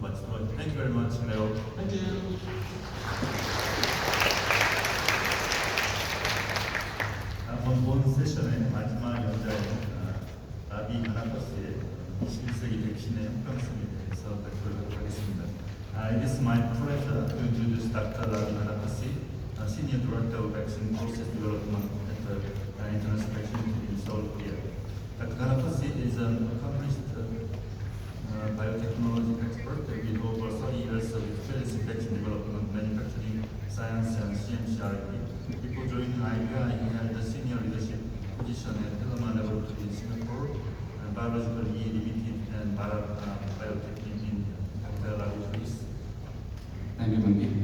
마치도록 하겠습니다. Thank you very much, Leo. Thank you. 본 세션의 마지막 연자인 라비 하나커스의 21세기 백신의 형평성에 대해서 발표를 하겠습니다. It is my pleasure to introduce Dr. Ravi Hanakasi, Senior Director of Vaccine Process Development at the International Vaccine Institute in Seoul, Korea. Dr. Hanakasi is an accomplished biotechnology expert with over 30 years of experience in vaccine development, manufacturing, science, and CMC/R&D. Before joining IBI, he held a senior leadership position at Hillman Laboratory in Singapore, Biological E Limited, and Bharat Biotech in India. Dr. Ravi, please. Thank you, Mandeep.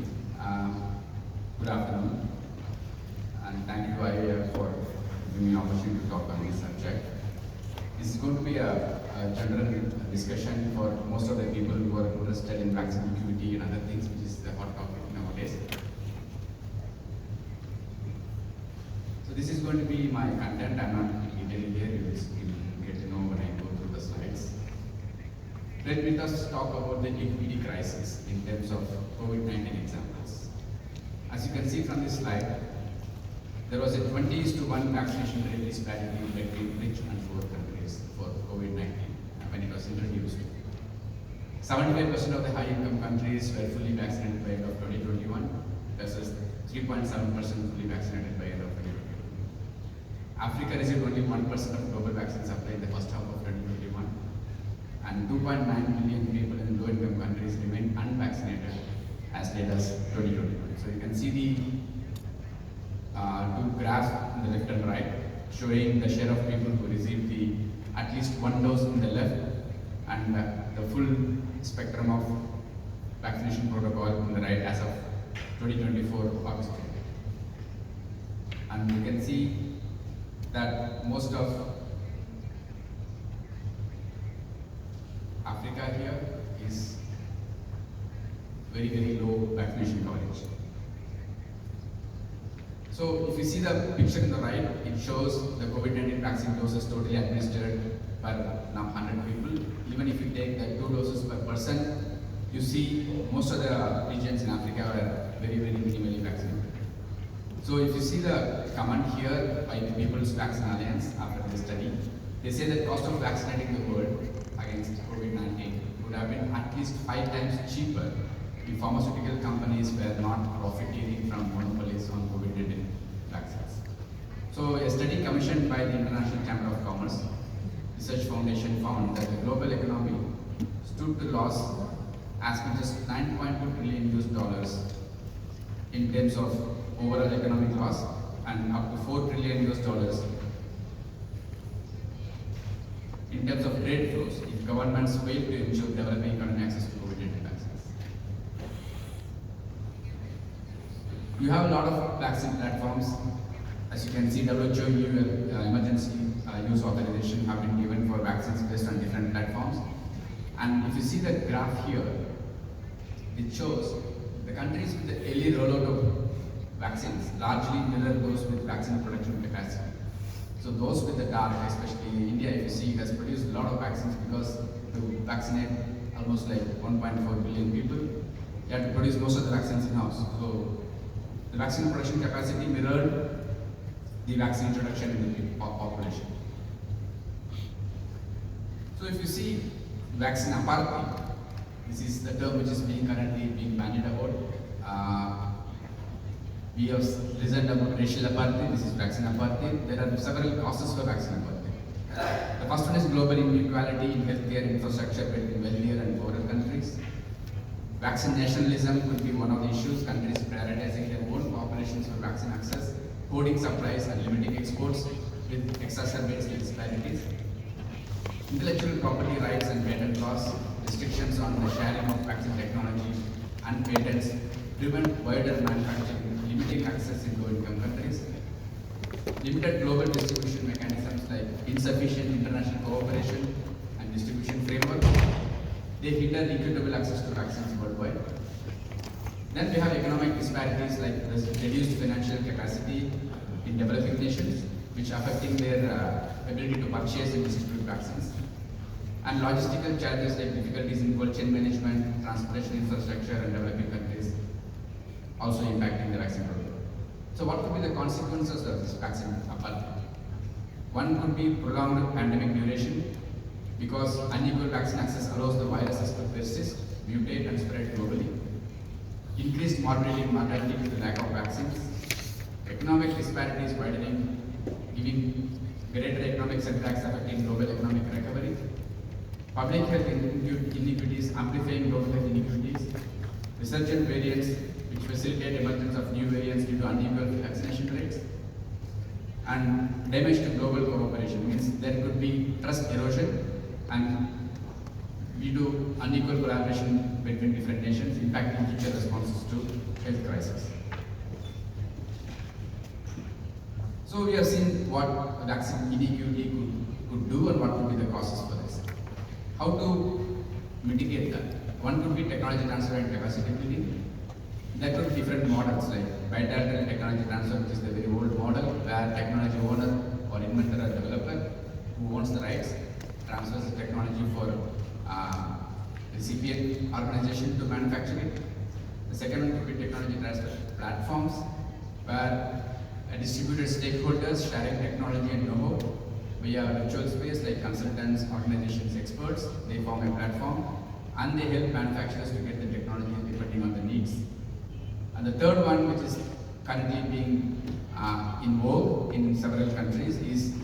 Good afternoon, and thank you to IAF for giving me an opportunity to talk on this subject. This is going to be a general discussion for most of the people who are interested in vaccine equity and other things, which is the hot topic nowadays. So this is going to be my content. I'm not detailing here. You will get to know when I go through the slides. Let me just talk about the equity crisis in terms of COVID-19 examples. As you can see from this slide, there was a 20:1 vaccination rate disparity between rich and poor countries for COVID-19 when it was introduced. 75% of the high-income countries were fully vaccinated by end of 2021 versus 3.7% fully vaccinated by end of 2021. Africa received only 1% of global vaccine supply in the first half of 2021, and 2.9 million people in low-income countries remain unvaccinated as late as 2021. So you can see the two graphs on the left and right showing the share of people who received at least one dose in the left and the full spectrum of vaccination protocol on the right as of 2024 August. And you can see that most of Africa here is very low vaccination coverage. So if you see the picture on the right, it shows the COVID-19 vaccine doses totally administered per 100 people. Even if you take the 2 doses per person, you see most of the regions in Africa are very minimally vaccinated. So if you see the comment here by the People's Vaccine Alliance after the study, they say that cost of vaccinating the world against COVID-19 would have been at least 5 times cheaper if pharmaceutical companies were not profiteering from monopolies on COVID-19 vaccines. So a study commissioned by the International Chamber of Commerce Research Foundation found that the global economy stood to loss as much as $9.2 trillion in terms of overall economic loss and up to $4 trillion in terms of trade flows if governments fail to ensure developing economy access to COVID-19 vaccines. You have a lot of vaccine platforms. As you can see, WHO emergency use authorization have been given for vaccines based on different platforms. And if you see the graph here, it shows the countries with the early rollout of vaccines largely mirror those with vaccine production capacity. So those with the dark, especially India, if you see, has produced a lot of vaccines because to vaccinate almost like 1.4 billion people, you have to produce most of the vaccines in-house. So the vaccine production capacity mirrored the vaccine introduction in the population. So if you see vaccine apartheid, this is the term which is currently being bandied about. We have listened about racial apartheid, this is vaccine apartheid. There are several causes for vaccine apartheid. The first one is global inequality in healthcare infrastructure between wealthier and poorer countries. Vaccine nationalism could be one of the issues, countries prioritizing their own populations for vaccine access, hoarding supplies and limiting exports with exacerbates the disparities. Intellectual property rights and patent laws, restrictions on the sharing of vaccine technology and patents prevent wider manufacturing, limiting access in low-income countries. Limited global distribution mechanisms like insufficient international cooperation and distribution framework, they hinder equitable access to vaccines worldwide. Then we have economic disparities like reduced financial capacity in developing nations, which are affecting their ability to purchase and distribute vaccines. and logistical challenges like difficulties in cold chain management, transportation infrastructure, and developing countries also impacting the vaccine program. So what could be the consequences of this vaccine apartheid? One could be prolonged pandemic duration, because unequal vaccine access allows the viruses to persist, mutate, and spread globally. Increased morbidity and mortality due to lack of vaccines. Economic disparities widening, giving greater economic setbacks affecting global economic recovery. Public health inequities amplifying global health inequities. Resurgent variants which facilitate emergence of new variants due to unequal vaccination rates. And damage to global cooperation, means there could be trust erosion and due to unequal collaboration between different nations, impacting future responses to health crisis. So we have seen what vaccine inequity could do and what could be the causes for this. How to mitigate that? One could be technology transfer and capacity building. There could be different models like bilateral technology transfer, which is the very old model where technology owner or inventor or developer who owns the rights transfers the technology for recipient organization to manufacture it. The second one could be technology transfer platforms where distributed stakeholders sharing technology and know-how via virtual space like consultants, organizations, experts. They form a platform and they help manufacturers to get the technology depending on the needs. And the third one, which is currently being in vogue in several countries, is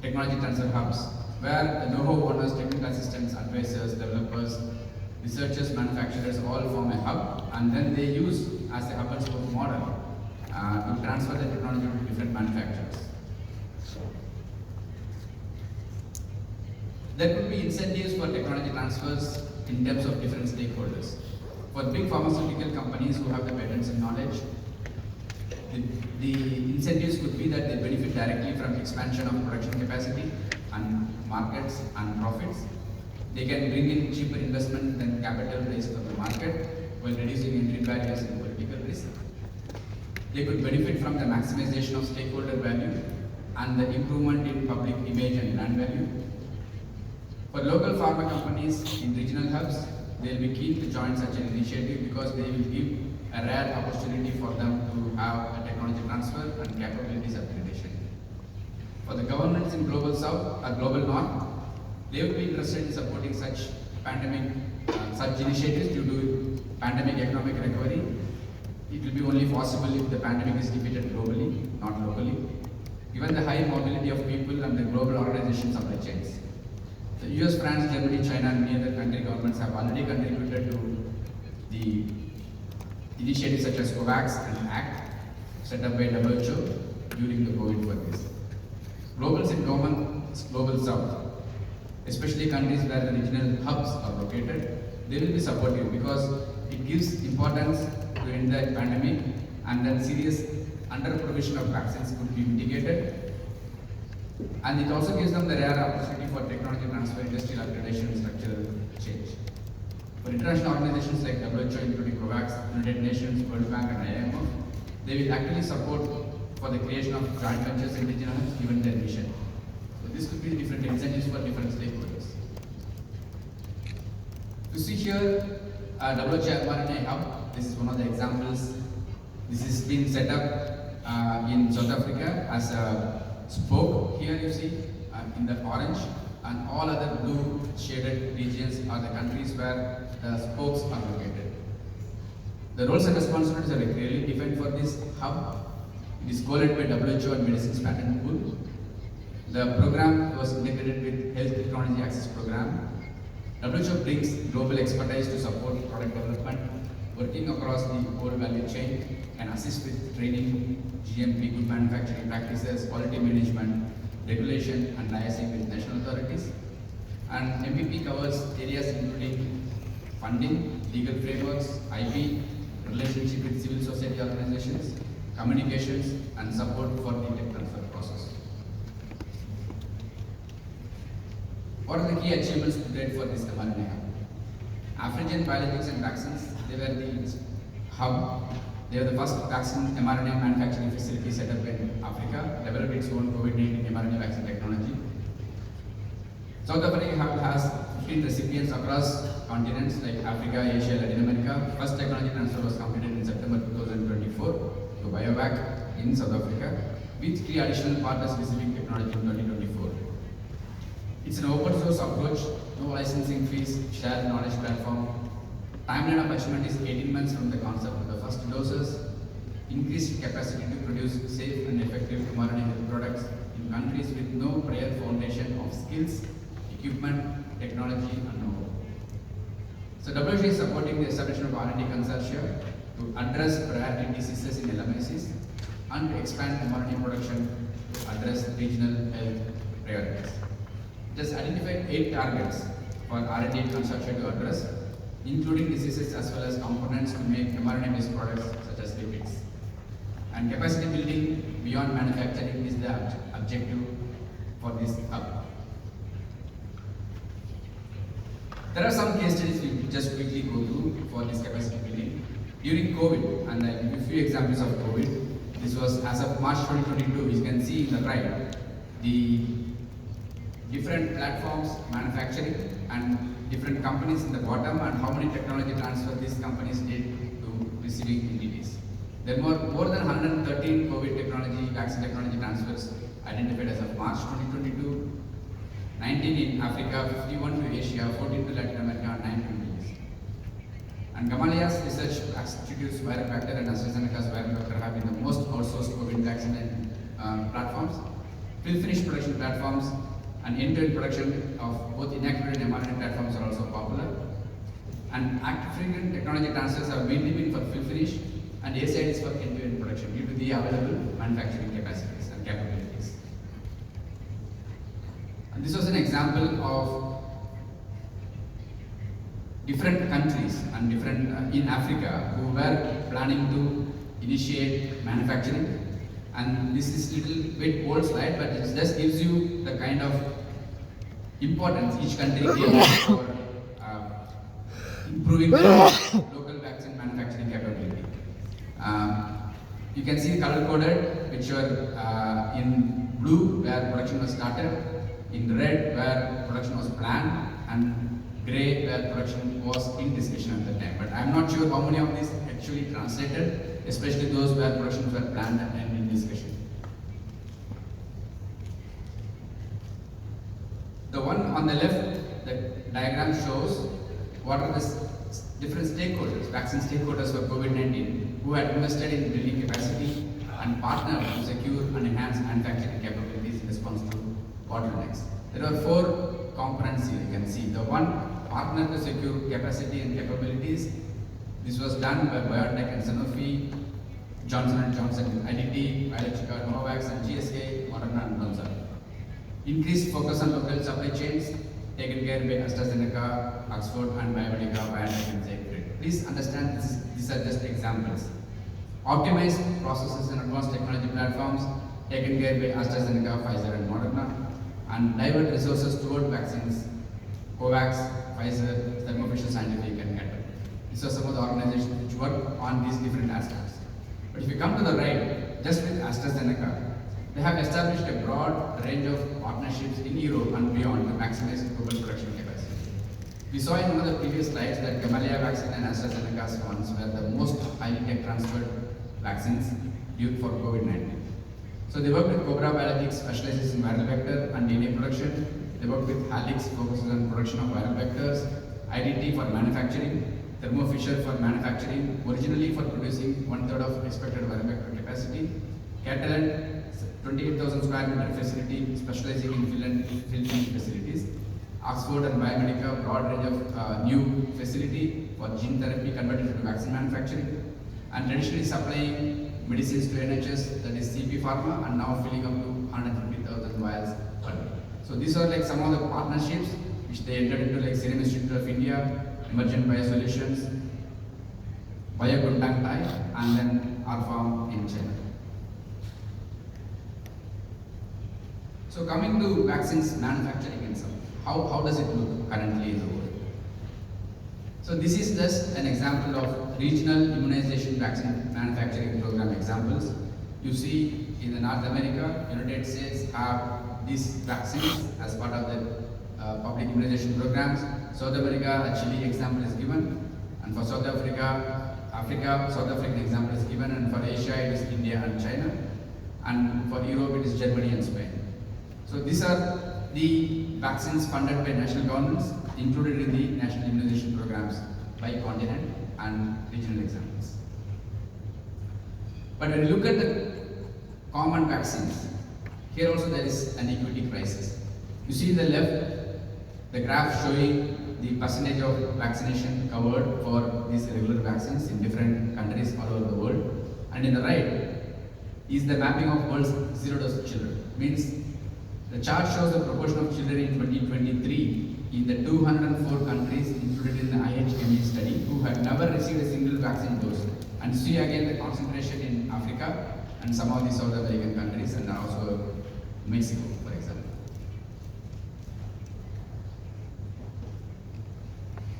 technology transfer hubs, where the know-how owners, technical assistants, advisors, developers, researchers, manufacturers all form a hub, and then they use as a hub and spoke model to transfer the technology to different manufacturers. There could be incentives for technology transfers in terms of different stakeholders. For big pharmaceutical companies who have the patents and knowledge, the incentives could be that they benefit directly from expansion of production capacity and markets and profits. They can bring in cheaper investment than capital raised from the market while reducing entry barriers and political risk. They could benefit from the maximization of stakeholder value and the improvement in public image and brand value. For local pharma companies in regional hubs, they will be keen to join such an initiative because they will give a rare opportunity for them to have a technology transfer and capabilities upgradation. For the governments in global south or global north, they will be interested in supporting such such initiatives due to pandemic economic recovery. It will be only possible if the pandemic is defeated globally, not locally, given the high mobility of people and the global organization supply chains. The US, France, Germany, China, and many other country governments have already contributed to the initiatives such as COVAX and ACT set up by WHO during the COVID crisis. Globals in global south, especially countries where the regional hubs are located, they will be supportive because it gives importance to end the pandemic, and then serious under-provision of vaccines could be mitigated. And it also gives them the rare opportunity for technology transfer, industrial upgradation, and structural change. For international organizations like WHO, including COVAX, United Nations, World Bank, and IMF, they will actively support for the creation of joint ventures in regional hubs given their mission. So this could be different incentives for different stakeholders. You see here, WHO mRNA Hub. This is one of the examples. This is being set up in South Africa as a spoke. Here you see in the orange, and all other blue shaded regions are the countries where the spokes are located. The roles and responsibilities are clearly defined for this hub. It is co-led by WHO and Medicines Patent Pool. The program was integrated with Health Technology Access Program. WHO brings global expertise to support product development, working across the whole value chain, and assist with training, GMP, good manufacturing practices, quality management, regulation, and liaising with national authorities. And MPP covers areas including funding, legal frameworks, IP, relationship with civil society organizations, communications, and support for the tech transfer process. What are the key achievements to date for this mRNA hub? Afrigen Biologics and Vaccines, they were the hub. They were the first vaccine mRNA manufacturing facility set up in Africa, developed its own COVID-19 mRNA vaccine technology. South Africa has 15 recipients across continents like Africa, Asia, Latin America. First technology transfer was completed in September 2024 to BioVac in South Africa, with 3 additional partners receiving technology in 2024. It's an open source approach, no licensing fees, shared knowledge platform. Timeline of achievement is 18 months from the concept of the first doses. Increased capacity to produce safe and effective mRNA health products in countries with no prior foundation of skills, equipment, technology, and know-how. So WHO is supporting the establishment of R&D consortia to address priority diseases in LMICs and to expand mRNA production to address regional health priorities. It has identified 8 targets for R&D consortia to address, including diseases as well as components to make mRNA-based products such as lipids. And capacity building beyond manufacturing is the objective for this hub. There are some case studies we just quickly go through for this capacity building. During COVID, and I'll give you a few examples of COVID. This was as of March 2022, you can see in the right, the different platforms, manufacturing, and different companies in the bottom, and how many technology transfer these companies did to receiving entities. There were more than 113 COVID technology, vaccine technology transfers identified as of March 2022, 19 in Africa, 51 to Asia, 14 to Latin America, and 9 to Middle East. And Gamaleya's research institutes viral vector and AstraZeneca's viral vector have been the most outsourced COVID vaccine platforms. Fill-finish production platforms and end-to-end production of both inactivated and mRNA platforms are also popular. And active technology transfers have mainly been for fill-finish, and ACID is for end-to-end production due to the available manufacturing capacities and capabilities. And this was an example of different countries and different in Africa who were planning to initiate manufacturing. And this is little bit old slide, but it just gives you the kind of importance each country gives for improving their local vaccine manufacturing capability. You can see color coded, which were in blue where production was started, in red where production was planned, and grey where production was in discussion at the time. But I am not sure how many of these actually translated, especially those where productions were planned and in discussion. The one on the left, the diagram shows what are the different stakeholders, vaccine stakeholders for COVID-19 who had invested in building capacity and partnered to secure and enhance manufacturing capabilities in response to bottlenecks. There are 4 components here, you can see. The one, partner to secure capacity and capabilities. This was done by BioNTech and Sanofi, Johnson & Johnson with IDT, Biologica, Novavax, and GSK, Moderna, and Lonza. Increased focus on local supply chains, taken care by AstraZeneca, Oxford, and BioNTech, and Zyprexa. Please understand these are just examples. Optimized processes and advanced technology platforms, taken care by AstraZeneca, Pfizer, and Moderna, and divert resources toward vaccines, COVAX, Pfizer, Thermo Fisher Scientific, and Catalent. These are some of the organizations which work on these different aspects. But if you come to the right, just with AstraZeneca, they have established a broad range of partnerships in Europe and beyond to maximize global production capacity. We saw in one of the previous slides that Gamaleya vaccine and AstraZeneca's ones were the most highly tech transferred vaccines used for COVID-19. So they work with Cobra Biologics, specializes in viral vector and DNA production. They work with Halix, focuses on production of viral vectors, IDT for manufacturing, Thermo Fisher for manufacturing, originally for producing 1/3 of expected viral vector capacity, Catalent, 28,000 square meter facility specializing in fill and finish facilities, Oxford and Biomedica, broad range of new facility for gene therapy converted into vaccine manufacturing, and traditionally supplying medicines to NHS, that is CP Pharma, and now filling up to 150,000 vials per day. So these are like some of the partnerships which they entered into, like Serum Institute of India, Emergent Biosolutions, Bioguntang Thai, and then R-Farm in China. So coming to vaccines manufacturing and some, how does it look currently in the world? So this is just an example of regional immunization vaccine manufacturing program examples. You see in the North America, United States have these vaccines as part of the public immunization programs. South America, a Chile example is given, and for South Africa, South African example is given, and for Asia it is India and China, and for Europe it is Germany and Spain. So these are the vaccines funded by national governments, included in the national immunization programs by continent and regional examples. But when you look at the common vaccines, here also there is an equity crisis. You see in the left, the graph showing the percentage of vaccination covered for these regular vaccines in different countries all over the world. And in the right is the mapping of world's zero-dose children. Means the chart shows the proportion of children in 2023 in the 204 countries included in the IHME study who had never received a single vaccine dose. And see again the concentration in Africa and some of the South American countries and also Mexico, for example.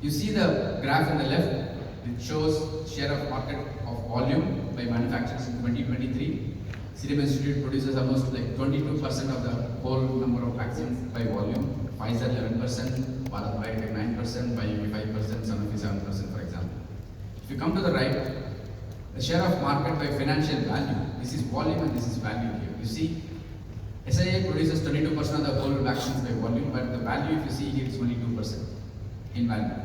You see the graph on the left, which shows share of market of volume by manufacturers in 2023. Serum Institute produces almost like 22% of the whole number of vaccines by volume. Pfizer 11%, Bharat Biotech 9%, BioNTech 5%, Sanofi 7%, for example. If you come to the right, the share of market by financial value. This is volume and this is value here. You see, SIA produces 22% of the whole vaccines by volume, but the value, if you see here, is only 2% in value.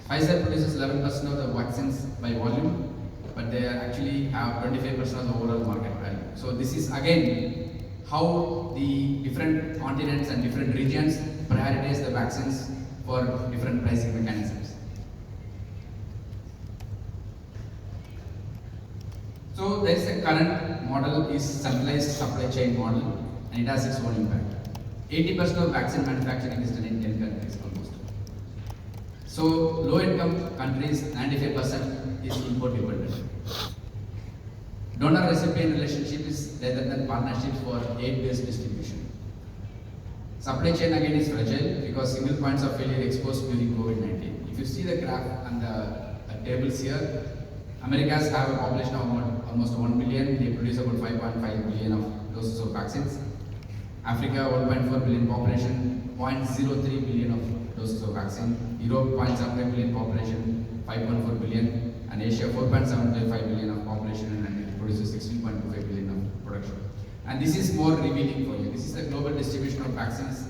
Pfizer produces 11% of the vaccines by volume, but they actually have 25% of the overall market value. So this is again how the different continents and different regions prioritize the vaccines for different pricing mechanisms. So there is a current model is centralized supply chain model, and it has its own impact. 80% of vaccine manufacturing is done in 10 countries almost. So low income countries, 95% is import dependent. Donor recipient relationship is rather than partnerships for aid-based distribution. Supply chain again is fragile because single points of failure exposed during COVID-19. If you see the graph and the tables here, Americas have a population of almost 1 billion. They produce about 5.5 billion of doses of vaccines. Africa, 1.4 billion population, 0.03 billion of doses of vaccine. Europe, 0.75 billion population, 5.4 billion. And Asia, 4.75 billion of population, and it produces 16.25 billion of production. And this is more revealing for you. This is the global distribution of vaccines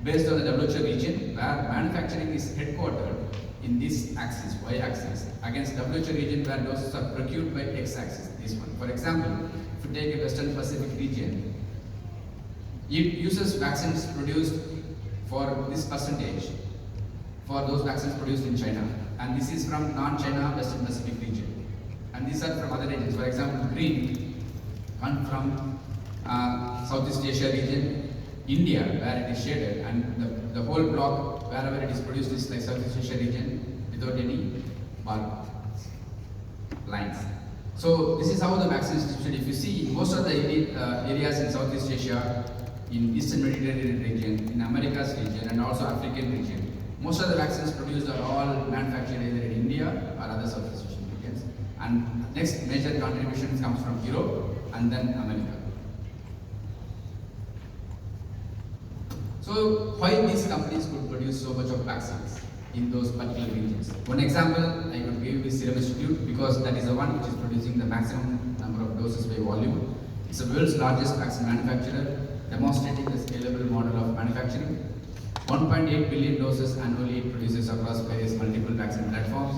based on the WHO region, where manufacturing is headquartered in this axis, y-axis, against WHO region where doses are procured by x-axis, this one. For example, if you take a Western Pacific region, it uses vaccines produced for this percentage for those vaccines produced in China. And this is from non-China Western Pacific region. And these are from other regions. For example, green come from Southeast Asia region, India, where it is shaded, and the whole block, wherever it is produced, is like Southeast Asia region without any bar lines. So this is how the vaccine is distributed. If you see, most of the areas in Southeast Asia, in Eastern Mediterranean region, in Americas region, and also African region, most of the vaccines produced are all manufactured either in India or other Southeast Asian regions. And next major contributions comes from Europe and then America. So why these companies could produce so much of vaccines in those particular regions? One example I could give is Serum Institute, because that is the one which is producing the maximum number of doses by volume. It's the world's largest vaccine manufacturer, demonstrating the scalable model of manufacturing. 1.8 billion doses annually it produces across various multiple vaccine platforms.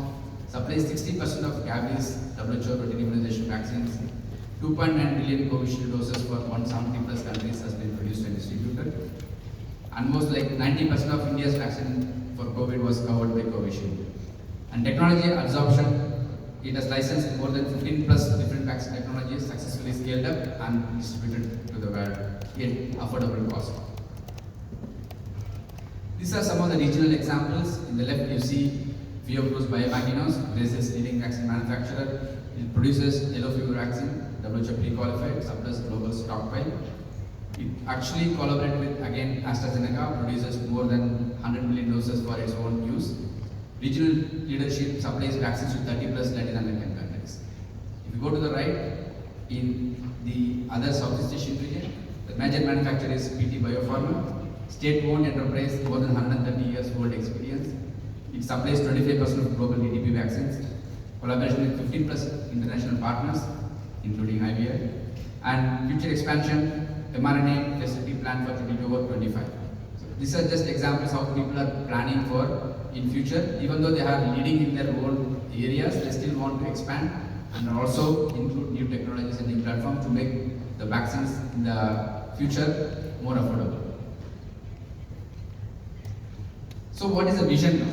Supplies 60% of Gavi's WHO routine immunization vaccines. 2.9 billion Covishield doses for 170 plus countries has been produced and distributed. Almost like 90% of India's vaccine for COVID was covered by Covishield. And technology absorption, it has licensed more than 15 plus different vaccine technologies, successfully scaled up and distributed to the world at affordable cost. These are some of the regional examples. In the left you see Fiocruz Biomaginos, Brazil's leading vaccine manufacturer. It produces yellow fever vaccine, WHO pre-qualified, surplus global stockpile. It actually collaborates with, again, AstraZeneca, produces more than 100 million doses for its own use. Regional leadership supplies vaccines to 30 plus Latin American countries. If you go to the right, in the other Southeast Asian region, the major manufacturer is PT Biopharma, State-owned enterprise, more than 130 years old experience. It supplies 25% of global DTP vaccines. Collaboration with 15 plus international partners, including IVI. And future expansion, mRNA facility plan for 2024-25. So these are just examples how people are planning for in future. Even though they are leading in their own areas, they still want to expand and also include new technologies and new platforms to make the vaccines in the future more affordable. So what is the vision now?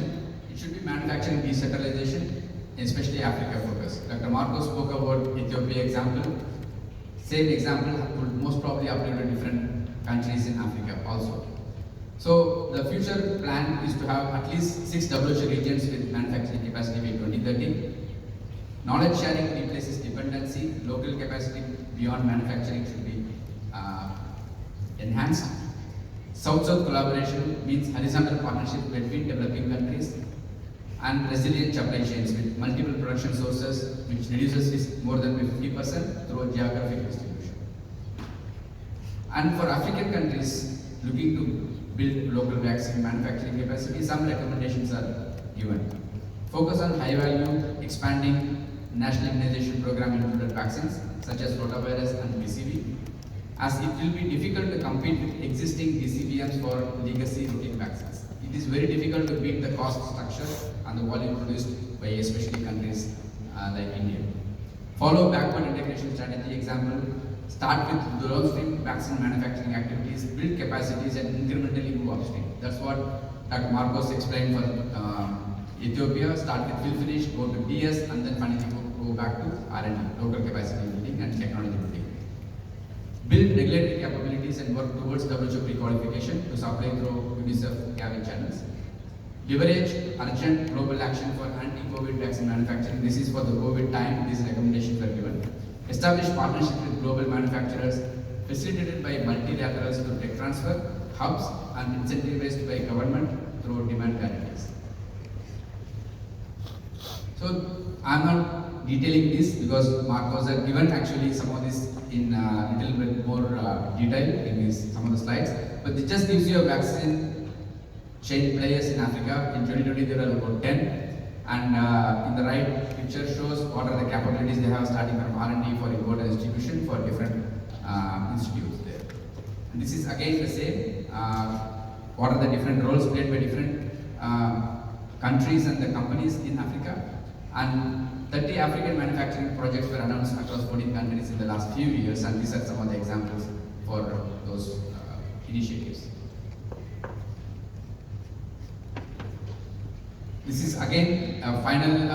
It should be manufacturing decentralization, especially Africa focus. Dr. Marco spoke about Ethiopia example. Same example would most probably apply to different countries in Africa also. So the future plan is to have at least 6 WHO regions with manufacturing capacity by 2030. Knowledge sharing replaces dependency. Local capacity beyond manufacturing should be enhanced. South-South collaboration means horizontal partnerships between developing countries and resilient supply chains with multiple production sources, which reduces risk more than 50% through geographic distribution. And for African countries looking to build local vaccine manufacturing capacity, some recommendations are given. Focus on high value, expanding national immunization program included vaccines such as rotavirus and BCV, as it will be difficult to compete with existing DCVMs for legacy routine vaccines. It is very difficult to beat the cost structure and the volume produced by especially countries like India. Follow backward integration strategy. Example, start with downstream vaccine manufacturing activities, build capacities and incrementally move upstream. That's what Dr. Marcos explained for Ethiopia. Start with fill finish, go to DS and then finally go back to R&D, local capacity building and technology building. Build regulatory capabilities and work towards WHO pre-qualification to supply through UNICEF Gavi channels. Leverage urgent global action for anti-COVID vaccine manufacturing. This is for the COVID time, these recommendations were given. Establish partnerships with global manufacturers, facilitated by multilaterals through tech transfer, hubs, and incentivized by government through demand guarantees. So, I am not detailing this because Marcos has given actually some of this in a little bit more detail in some of the slides, but it just gives you a vaccine chain players in Africa. In 2020 there are about 10, and in the right picture shows what are the capabilities they have, starting from R&D for import and distribution for different institutes there. And this is again the same, what are the different roles played by different countries and the companies in Africa. And 30 African manufacturing projects were announced across 14 countries in the last few years, and these are some of the examples for those initiatives. This is again a final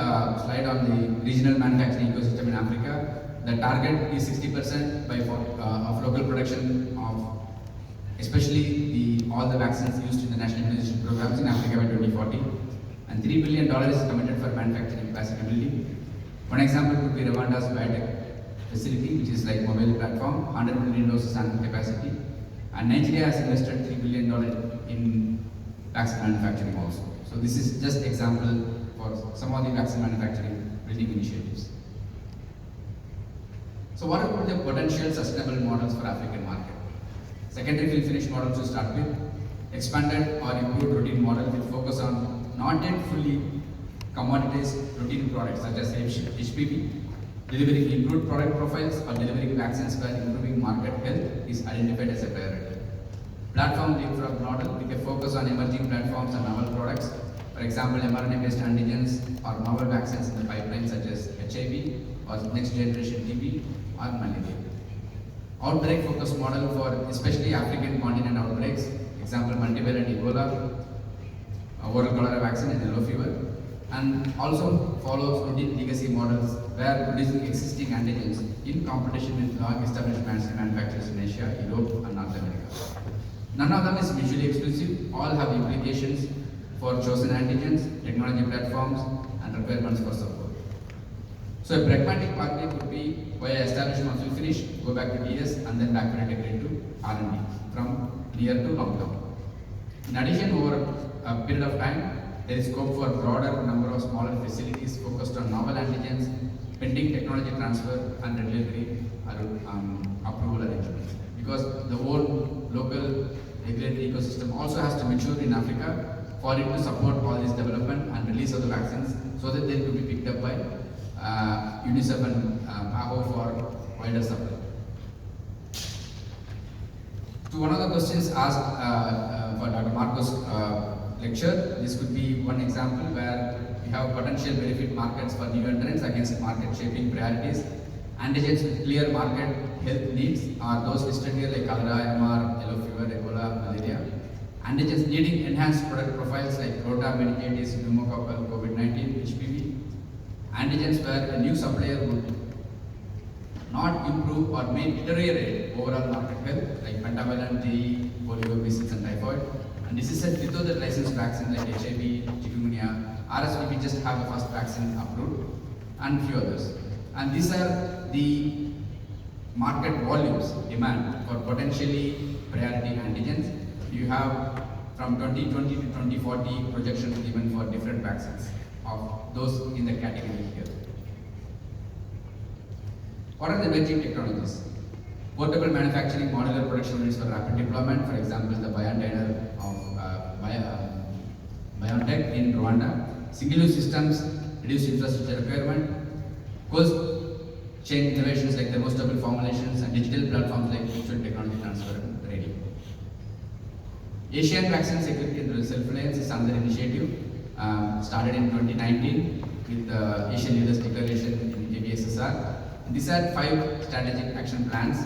slide on the regional manufacturing ecosystem in Africa. The target is 60% of local production of especially all the vaccines used in the national immunization programs in Africa by 2040. And $3 billion is committed for manufacturing capacity building. One example could be Rwanda's biotech facility, which is like mobile platform, 100 million doses annual capacity. And Nigeria has invested $3 billion in vaccine manufacturing also. So this is just example for some of the vaccine manufacturing building initiatives. So what about the potential sustainable models for African market? Secondary fill finish models to start with. Expanded or improved routine model will focus on not yet fully commoditized routine products such as HPV, delivering improved product profiles or delivering vaccines where improving market health is identified as a priority. Platform leapfrog model with a focus on emerging platforms and novel products, for example mRNA-based antigens or novel vaccines in the pipeline such as HIV or next generation TB or malaria. Outbreak focused model for especially African continent outbreaks, example multivalent Ebola, oral cholera vaccine and yellow fever, and also follows routine legacy models where producing existing antigens in competition with long established manufacturers in Asia, Europe and North America. None of them is mutually exclusive, all have implications for chosen antigens, technology platforms and requirements for support. So a pragmatic pathway would be via establishment of fill finish, go back to DS and then backward integrate to R&D from near to long term. In addition, over a period of time, there is scope for broader number of smaller facilities focused on novel antigens, pending technology transfer and regulatory approval arrangements. Because the whole local regulatory ecosystem ecosystem also has to mature in Africa for it to support all this development and release of the vaccines so that they could be picked up by UNICEF and PAHO for wider supply. To one of the questions asked for Dr. Marco's lecture, this could be one example where we have potential benefit markets for new entrants against market shaping priorities. Antigens with clear market health needs are those listed here like cholera, MR, yellow fever, Ebola, malaria. Antigens needing enhanced product profiles like Rota, meningitis, pneumococcal, COVID-19, HPV. Antigens where a new supplier would not improve or may deteriorate overall market health like pentavalent, TE, polio, measles and typhoid. And this is said without the licensed vaccine like HIV, chikungunya, RSV, we just have the first vaccine approved and few others. And these are the market volumes demand for potentially priority antigens. You have from 2020 to 2040 projections given for different vaccines of those in the category here. What are the emerging technologies? Portable manufacturing, modular production units for rapid deployment, for example, the BioNTech of BioNTech in Rwanda. Single-use systems, reduced infrastructure requirement, cold chain innovations like thermostable formulations and digital platforms like virtual technology transfer ready. Asian vaccine security and self-reliance is another initiative started in 2019 with the Asian Leaders Declaration in ABSSR. These are 5 strategic action plans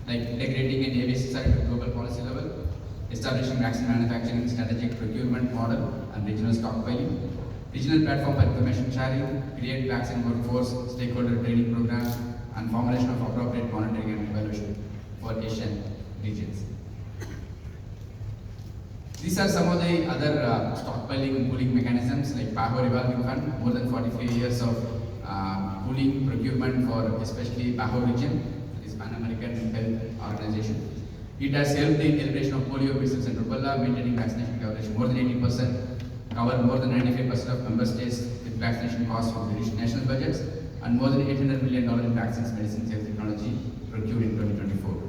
like integrating an ABSSR into global policy level, establishing vaccine manufacturing strategic procurement model and regional stockpiling, regional platform for information sharing, create vaccine workforce, stakeholder training programs, and formulation of appropriate monitoring and evaluation for Asian regions. These are some of the other stockpiling and pooling mechanisms like PAHO revolving fund, more than 43 years of pooling procurement for especially PAHO region, this Pan American Health Organization. It has helped the elimination of polio, measles and rubella, maintaining vaccination coverage more than 80%, cover more than 95% of member states with vaccination costs from the national budgets, and more than $800 million in vaccines, medicines, health technology procured in 2024.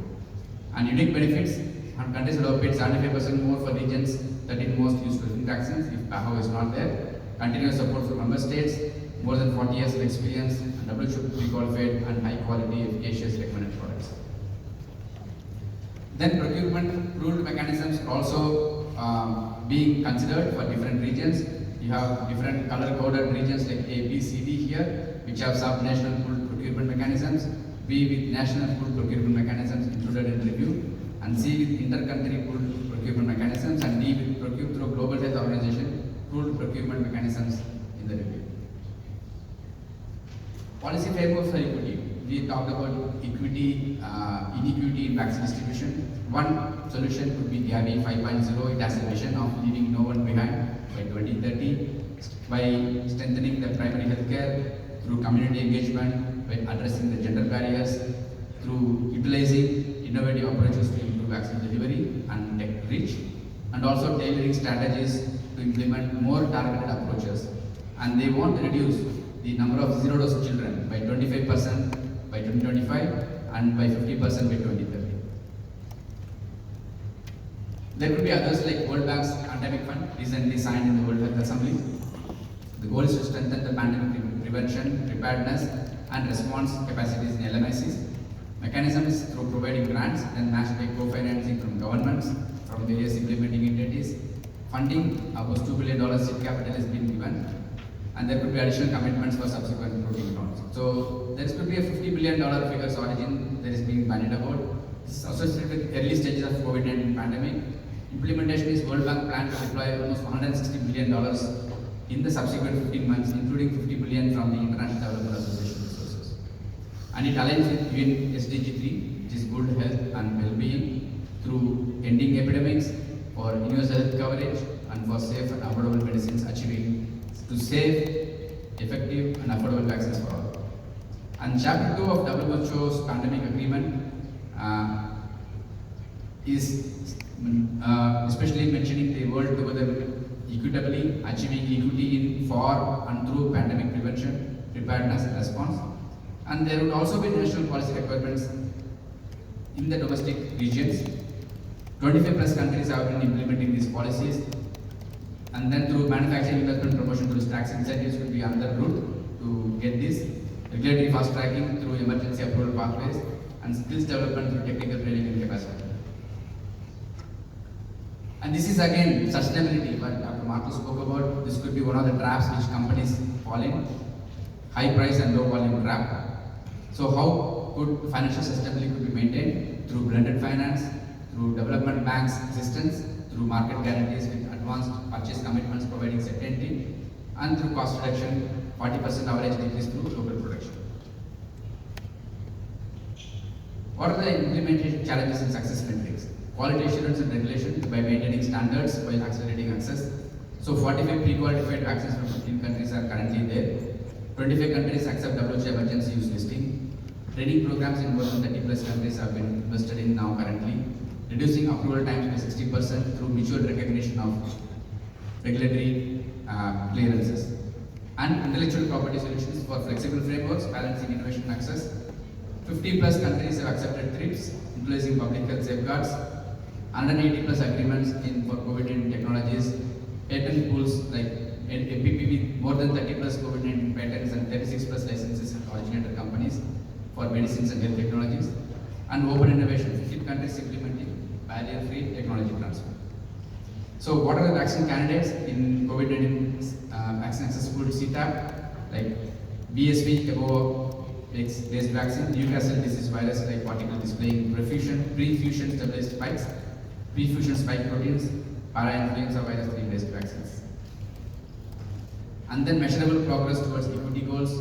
And unique benefits, and countries will allocate 75% more for regions 13 most used vaccines if PAHO is not there. Continuous support for member states, more than 40 years of experience, and WHO pre-qualified and high quality, efficacious recommended products. Then procurement ruled mechanisms are also being considered for different regions. You have different color coded regions like A, B, C, D here, which have sub-national pooled procurement mechanisms, B with national pooled procurement mechanisms included in review, and C with inter-country pooled procurement mechanisms, and D with procured through Global Health Organization pooled procurement mechanisms in the review. Policy framework for equity. We talked about equity, inequity in vaccine distribution. One solution could be Gavi 5.0. It has a vision of leaving no one behind by 2030 by strengthening the primary healthcare through community engagement, by addressing the gender barriers, through utilizing innovative approaches to improve vaccine delivery and tech reach, and also tailoring strategies to implement more targeted approaches. And they want to reduce the number of zero-dose children by 25% by 2025 and by 50% by 2030. There could be others like World Bank's Pandemic Fund, recently signed in the World Health Assembly. The goal is to strengthen the pandemic prevention, preparedness, and response capacities in LMICs. Mechanisms through providing grants and matched by co-financing from governments, from various implementing entities. Funding, almost $2 billion seed capital has been given, and there could be additional commitments for subsequent protein rounds. So there could be a $50 billion figures origin that is being bandied about. This is associated with early stages of COVID-19 pandemic. Implementation is World Bank plan to deploy almost $160 billion in the subsequent 15 months, including $50 billion from the International Development Association resources. And it aligns with UN SDG 3, which is good health and well-being through ending epidemics, for universal health coverage, and for safe and affordable medicines, achieving to safe, effective and affordable vaccines for all. And Chapter 2 of WHO's Pandemic Agreement is especially mentioning the world together equitably, achieving equity in for and through pandemic prevention, preparedness and response. And there would also be national policy requirements in the domestic regions 25 plus countries have been implementing these policies. And then through manufacturing investment promotion through tax incentives will be another route to get this. Regulatory fast tracking through emergency approval pathways and skills development through technical training and capacity. And this is again sustainability, what Dr. Marco spoke about. This could be one of the traps which companies fall in, high price and low volume trap. So how good financial sustainability could be maintained? Through blended finance, through development banks assistance, through market guarantees with advanced purchase commitments providing certainty, and through cost reduction, 40% average decrease through local production. What are the implementation challenges and success metrics? Quality assurance and regulation by maintaining standards while accelerating access. So 45 pre-qualified vaccines from 15 countries are currently there. 25 countries accept WHO emergency use listing. Training programs in more than 30 plus countries have been invested in now currently. Reducing approval times by 60% through mutual recognition of regulatory clearances. And intellectual property solutions for flexible frameworks, balancing innovation and access. 50 plus countries have accepted TRIPS, utilizing public health safeguards. 180 plus agreements for COVID-19 technologies. Patent pools like MPP, more than 30 plus COVID-19 patents and 36 plus licenses in originator companies for medicines and health technologies. And open innovation, 50 countries implementing barrier-free technology transfer. So what are the vaccine candidates in COVID-19 vaccine accessibility CTAP? Like BSV, Ebola-based vaccine, Newcastle disease virus like particle displaying pre-fusion stabilized spikes, pre-fusion spike proteins, para-influenza virus 3-based vaccines. And then measurable progress towards equity goals.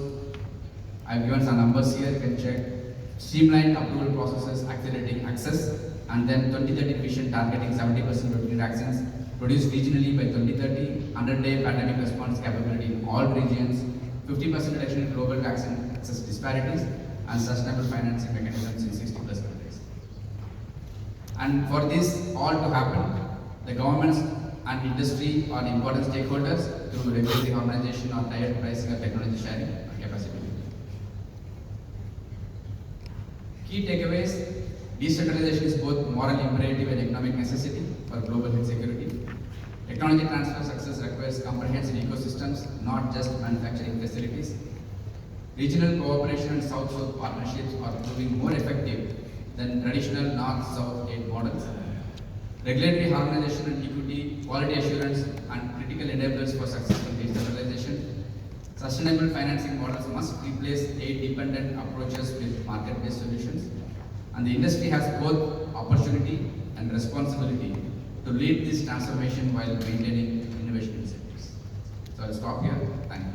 I've given some numbers here, you can check. Streamlined approval processes, accelerating access, and then 2030 vision targeting 70% routine vaccines, produced regionally by 2030, 100-day pandemic response capability in all regions, 50% reduction in global vaccine access disparities, and sustainable financing mechanisms in 60 plus countries. And for this all to happen, the governments and industry are important stakeholders through regulatory harmonization or tiered pricing or technology sharing or capacity. Key takeaways: decentralization is both moral imperative and economic necessity for global health security. Technology transfer success requires comprehensive ecosystems, not just manufacturing facilities. Regional cooperation and South-South partnerships are proving more effective than traditional North-South aid models. Regulatory harmonization and equity, quality assurance, and critical enablers for successful decentralization. Sustainable financing models must replace aid-dependent approaches with market-based solutions. And the industry has both opportunity and responsibility to lead this transformation while maintaining innovation incentives. So I'll stop here. Thank you.